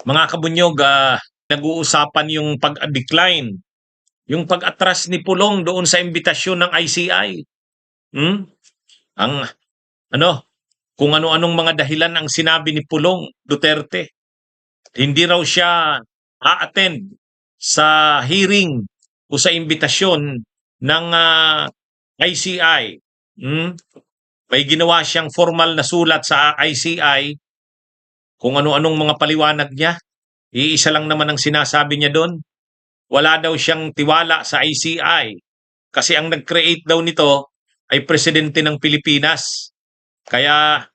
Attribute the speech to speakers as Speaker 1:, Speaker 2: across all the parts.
Speaker 1: Mga kabunyog, nag-uusapan yung pag-decline, yung pag-atras ni Pulong doon sa imbitasyon ng ICI. Hmm? Ang ano, kung ano-anong mga dahilan ang sinabi ni Pulong Duterte. Hindi raw siya a-attend sa hearing o sa imbitasyon ng ICI. Hmm? May ginawa siyang formal na sulat sa ICI kung ano-anong mga paliwanag niya. Iisa lang naman ang sinasabi niya doon. Wala daw siyang tiwala sa ICI kasi ang nag-create daw nito ay presidente ng Pilipinas. Kaya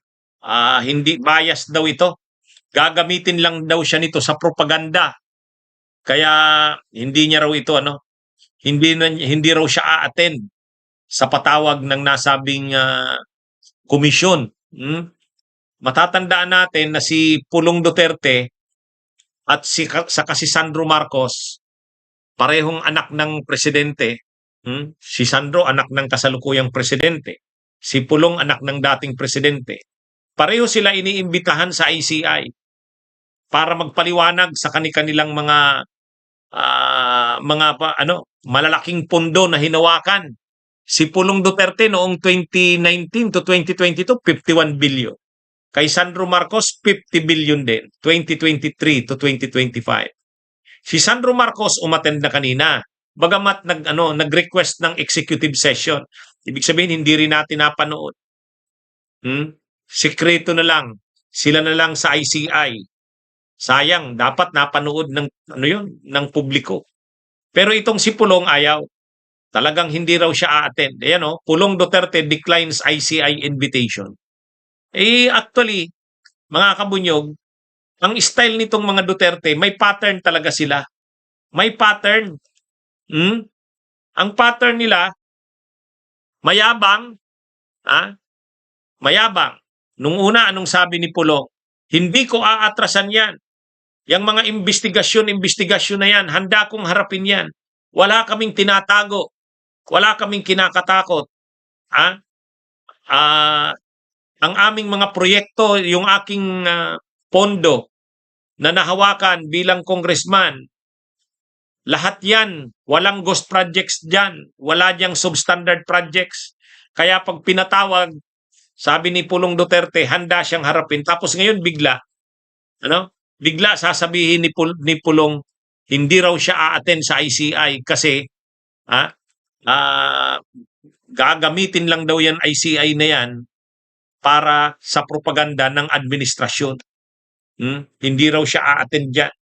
Speaker 1: hindi bias daw ito. Gagamitin lang daw siya nito sa propaganda. Kaya hindi niya raw ito hindi raw siya a-attend sa patawag ng nasabing komisyon. Matatandaan natin na si Pulong Duterte at si Sandro Marcos parehong anak ng presidente. Si Sandro, anak ng kasalukuyang presidente. Si Pulong, anak ng dating presidente. Pareho sila iniimbitahan sa ICI para magpaliwanag sa kanilang malalaking pondo na hinawakan. Si Pulong Duterte noong 2019 to 2022, 51 billion. Kay Sandro Marcos, 50 billion din, 2023 to 2025. Si Sandro Marcos umattend na kanina. Bagamat nag-request ng executive session. Ibig sabihin hindi rin natin napanood. Sekreto na lang. Sila na lang sa ICI. Sayang, dapat napanood ng publiko. Pero itong si Pulong ayaw. Talagang hindi raw siya a-attend. Ayan Pulong Duterte declines ICI invitation. Actually, mga kabunyog, ang style nitong mga Duterte, may pattern talaga sila. May pattern. Ang pattern nila, mayabang. Mayabang. Nung una, anong sabi ni Pulong? Hindi ko aatrasan yan. Yang mga investigasyon na yan, handa kong harapin yan. Wala kaming tinatago. Wala kaming kinakatakot. Ang aming mga proyekto, yung aking pondo na nahawakan bilang congressman, lahat yan, walang ghost projects dyan. Wala diyang substandard projects. Kaya pag pinatawag, sabi ni Pulong Duterte, handa siyang harapin. Tapos ngayon bigla sasabihin ni Pulong, hindi raw siya a-attend sa ICI kasi gagamitin lang daw yan ICI na yan para sa propaganda ng administrasyon. Hindi raw siya a-attend dyan.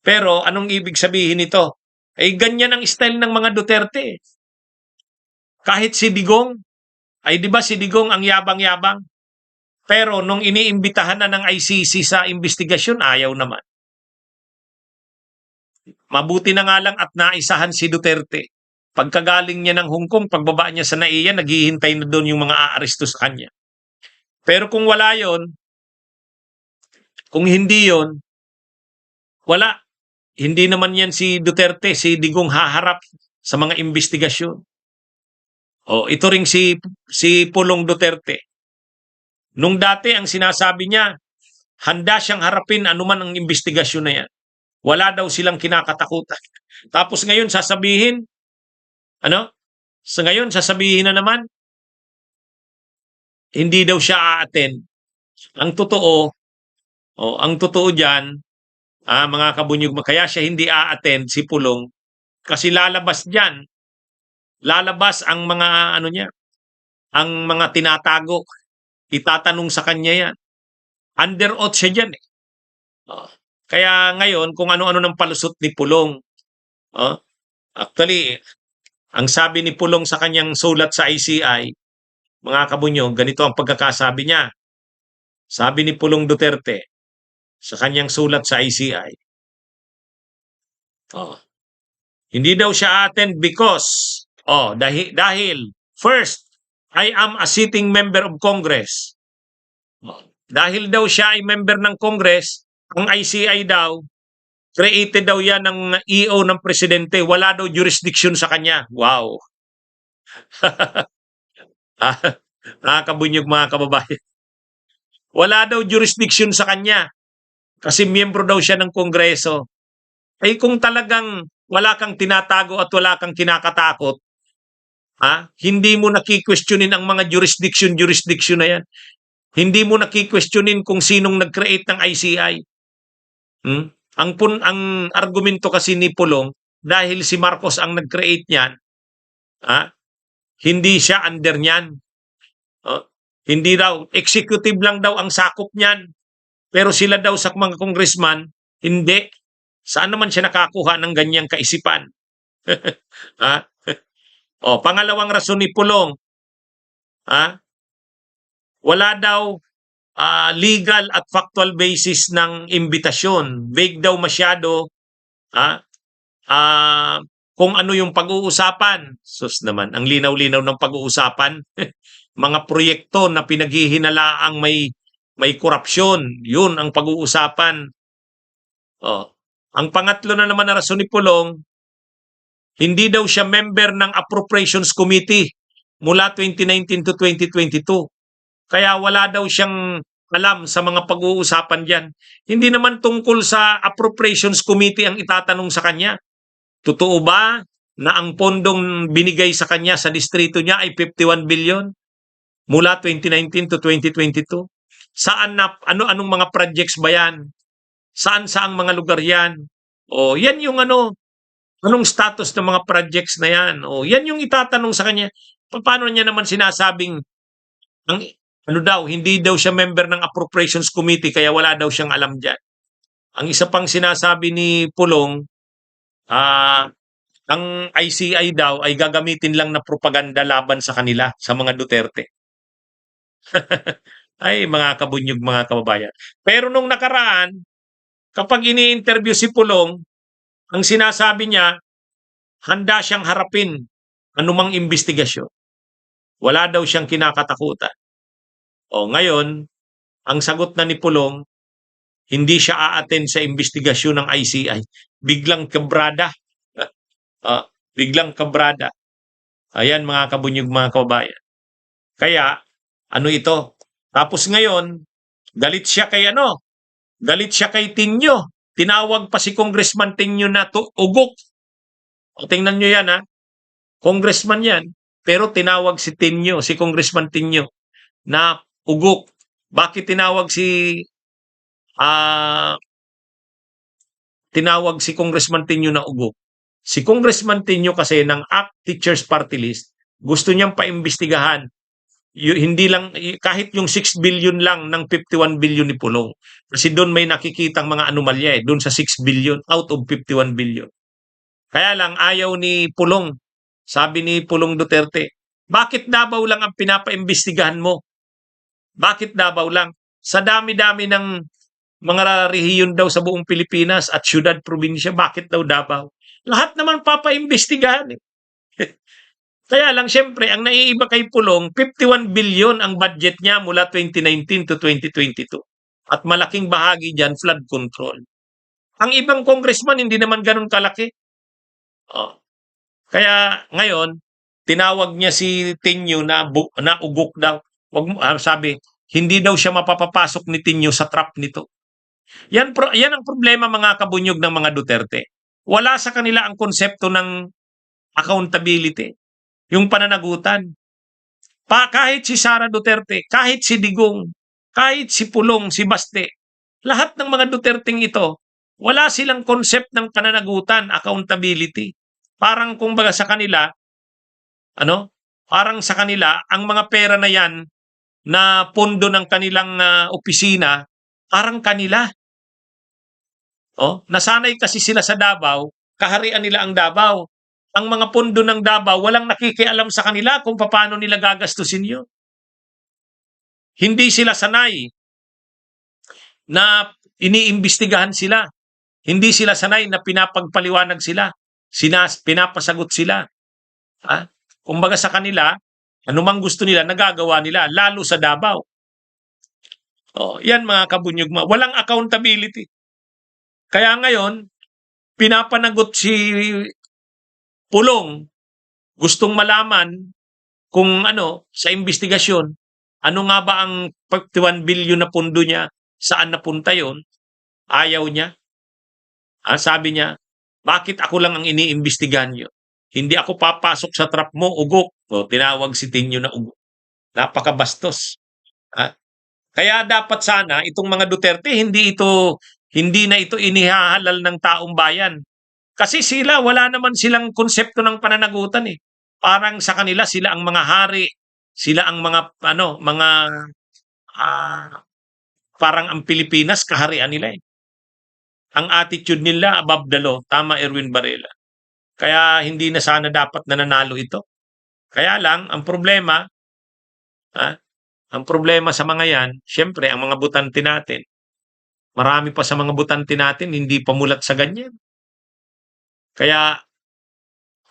Speaker 1: Pero anong ibig sabihin nito? Ganyan ang style ng mga Duterte. Kahit si Digong, di ba si Digong ang yabang-yabang? Pero nung iniimbitahan na ng ICC sa investigasyon, ayaw naman. Mabuti na nga lang at naisahan si Duterte. Pagkagaling niya ng Hong Kong, pagbaba niya sa NAIA, naghihintay na doon yung mga aaresto sa kanya. Pero kung wala yon, kung hindi yon, wala. Hindi naman yan si Duterte, si Digong haharap sa mga investigasyon. Ito ring si Pulong Duterte. Nung dati ang sinasabi niya, handa siyang harapin anuman ang investigasyon na yan. Wala daw silang kinakatakutan. Tapos ngayon sasabihin, sasabihin na naman, hindi daw siya a-attend. Ang totoo diyan, mga kabunyog, kaya siya hindi a-attend si Pulong kasi lalabas diyan. Lalabas ang mga ang mga tinatago. Itatanong sa kanya yan. Under oath siya diyan. Kaya ngayon, kung ano-ano ng palusot ni Pulong. Actually, ang sabi ni Pulong sa kanyang sulat sa ICI, mga kabunyog, ganito ang pagkakasabi niya. Sabi ni Pulong Duterte sa kanyang sulat sa ICI, hindi daw siya attend because, dahil, first, I am a sitting member of Congress. Dahil daw siya ay member ng Congress, ang ICI daw, created daw yan ng EO ng presidente, wala daw jurisdiction sa kanya. Wow. Nakakabunyog mga kababayan. Wala daw jurisdiction sa kanya. Kasi miyembro daw siya ng Kongreso. Eh kung talagang wala kang tinatago at wala kang kinakatakot, hindi mo nakikwestiyonin ang mga jurisdiction na yan. Hindi mo nakikwestiyonin kung sinong nag-create ng ICI. Ang argumento kasi ni Pulong, dahil si Marcos ang nag-create niyan, hindi siya under niyan. Hindi daw, executive lang daw ang sakop niyan. Pero sila daw sa mga congressman, hindi. Saan naman siya nakakuha ng ganyang kaisipan? Pangalawang rason ni Pulong, wala daw legal at factual basis ng imbitasyon. Vague daw masyado kung ano yung pag-uusapan. Sus naman, ang linaw-linaw ng pag-uusapan. Mga proyekto na pinaghihinalaang may korupsyon, yun ang pag-uusapan. Ang pangatlo na naman na rason ni Pulong, hindi daw siya member ng Appropriations Committee mula 2019 to 2022. Kaya wala daw siyang alam sa mga pag-uusapan diyan. Hindi naman tungkol sa Appropriations Committee ang itatanong sa kanya. Totoo ba na ang pondong binigay sa kanya sa distrito niya ay 51 billion mula 2019 to 2022? Saan na anong mga projects ba yan? Saan-saang mga lugar yan? Yan yung anong status ng mga projects na yan? Yan yung itatanong sa kanya. Paano niya naman sinasabing hindi daw siya member ng Appropriations Committee kaya wala daw siyang alam dyan. Ang isa pang sinasabi ni Pulong, ang ICI daw ay gagamitin lang na propaganda laban sa kanila, sa mga Duterte. Ay, mga kabunyog, mga kababayan. Pero nung nakaraan, kapag ini-interview si Pulong, ang sinasabi niya, handa siyang harapin anumang investigasyon. Wala daw siyang kinakatakutan. Ngayon, ang sagot na ni Pulong, hindi siya a-attend sa investigasyon ng ICI. Biglang kabrada. Biglang kabrada. Ayan, mga kabunyog, mga kababayan. Kaya, ito? Tapos ngayon, galit siya kay Tinyo. Tinawag pa si Congressman Tinyo na ugok. Tingnan nyo yan, Congressman yan. Pero tinawag si Congressman Tinyo na ugok. Bakit tinawag si Congressman Tinyo na ugok? Si Congressman Tinyo kasi ng ACT Teachers Party List, gusto niyang paimbestigahan. Hindi lang, kahit yung 6 billion lang ng 51 billion ni Pulong. Kasi doon may nakikitang mga anomalya doon sa 6 billion out of 51 billion. Kaya lang ayaw ni Pulong. Sabi ni Pulong Duterte, bakit Davao lang ang pinapaimbestigahan mo? Bakit Davao lang? Sa dami-dami ng mga rehiyon daw sa buong Pilipinas at syudad, probinsya, bakit daw Davao? Lahat naman papaimbestigahan. Kaya lang, syempre, ang naiiba kay Pulong, 51 billion ang budget niya mula 2019 to 2022. At malaking bahagi dyan, flood control. Ang ibang congressman, hindi naman ganun kalaki. Kaya ngayon, tinawag niya si Tinyo na ugok daw. Sabi, hindi daw siya mapapapasok ni Tinyo sa trap nito. Yan ang problema, mga kabunyog, ng mga Duterte. Wala sa kanila ang konsepto ng accountability. Yung pananagutan. Kahit si Sara Duterte, kahit si Digong, kahit si Pulong, si Baste, lahat ng mga Duterteng ito, wala silang concept ng pananagutan, accountability. Parang kumbaga sa kanila, parang sa kanila, ang mga pera na yan, na pondo ng kanilang opisina, parang kanila. Nasanay kasi sila sa Davao, kaharian nila ang Davao. Ang mga pondo ng Davao, walang nakikialam sa kanila kung paano nila gagastusin yun. Hindi sila sanay na iniimbestigahan sila. Hindi sila sanay na pinapagpaliwanag sila. Pinapasagot sila. Kumbaga sa kanila, anumang gusto nila, nagagawa nila, lalo sa Davao. Yan, mga kabunyog, walang accountability. Kaya ngayon, pinapanagot si Pulong, gustong malaman kung sa investigasyon, ano nga ba ang 51 billion na pondo niya, saan napunta yon? Ayaw niya. Sabi niya, bakit ako lang ang iniimbestigahan niyo? Hindi ako papasok sa trap mo, ugok. O, tinawag si Tinyo na ugok. Napakabastos. Ah, Kaya dapat sana itong mga Duterte hindi na ito inihahalal ng taong bayan. Kasi sila wala naman silang konsepto ng pananagutan eh. Parang sa kanila sila ang mga hari, sila ang mga ah, parang ang Pilipinas kaharian nila eh. Ang attitude nila above the law. Tama, Erwin Varela. Kaya hindi na sana dapat nananalo ito. Kaya lang ah, ang problema sa mga 'yan, siyempre ang mga botante natin, marami pa sa mga botante natin hindi pa mulat sa ganyan. Kaya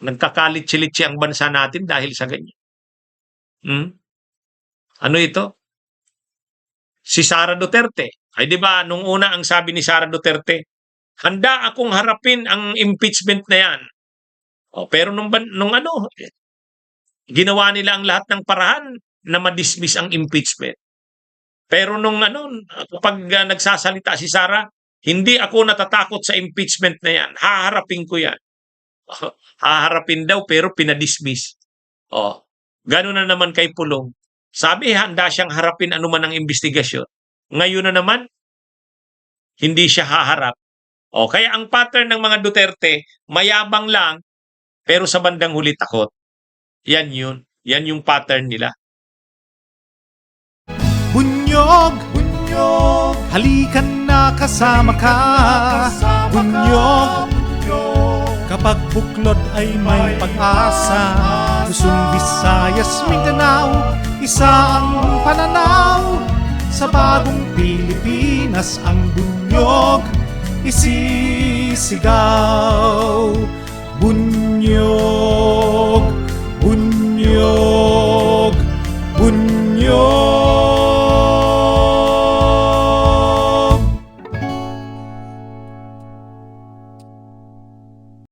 Speaker 1: nagkakalit-litsi ang bansa natin dahil sa ganyan. Hmm? Ano ito? Si Sara Duterte. Ay 'di ba nung una ang sabi ni Sara Duterte, handa akong harapin ang impeachment na 'yan. Pero ginawa nila ang lahat ng paraan na ma-dismiss ang impeachment. Pero kapag nagsasalita si Sara, hindi ako natatakot sa impeachment na 'yan. Haharapin ko 'yan. Haharapin daw pero pinadismiss. Gano'n na naman kay Pulong. Sabi handa siyang harapin anuman ang investigasyon. Ngayon na naman, hindi siya haharap. Kaya ang pattern ng mga Duterte, mayabang lang, pero sa bandang huli takot. Yan yun. Yan yung pattern nila.
Speaker 2: Bunyog, bunyog, halikan na kasama ka. Bunyog, kapag buklod ay may pag-asa. Luzon, Visayas, Mindanao, isa ang pananaw. Sa bagong Pilipinas ang bunyog isisigaw.